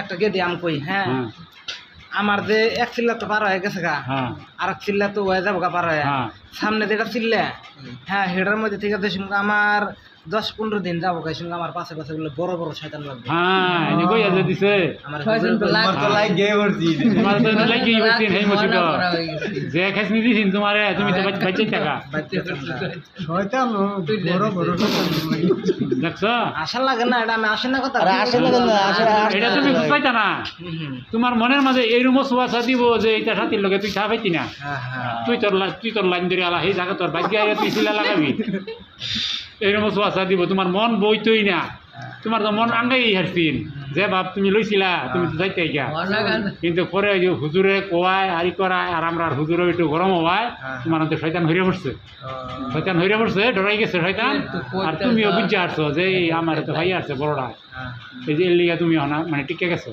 একটা গেদি আম কই হ্যাঁ আমার যে এক চিল্লা তো পার হয়ে গেছে গা আর এক চিল্লা তো হয়ে যাবো গা পার হয়ে সামনে যেটা চিল্লা হ্যাঁ হেটার মধ্যে থেকে দেশ আমার 10-15 দিন যাবো গাই সঙ্গে আমার পাশে পাশে গুলো বড় বড় শয়তান লাগবে আশা লাগে না এটা আমি আসে না কথা তোমার মনের মাঝে এইরকম সুবাসা দিব যে এটা সাথীর লগে তুই খা পাইতি না তুই তোর লাইন ধরে আলা সেই জায়গা তোর বাইকে তুই শিলা লাগাবি এইরকম সুবাসা দিব তোমার মন বইতই না তোমার তো মন আঙ্গাই হারছিন যে বাপ তুমি লইছিলা তুমি তো যাইতে গিয়া কিন্তু পরে ওই যে হুজুরে কোয়ায় আরি করায় আর আমরা হুজুরে একটু গরম হওয়ায় তোমার তো শয়তান হইরে পড়ছে ডরাই গেছে শয়তান আর তুমিও বুঝে আসছো যে আমার তো ভাই আসছে বড়রা এই যে এর লিগা তুমি মানে টিকে গেছো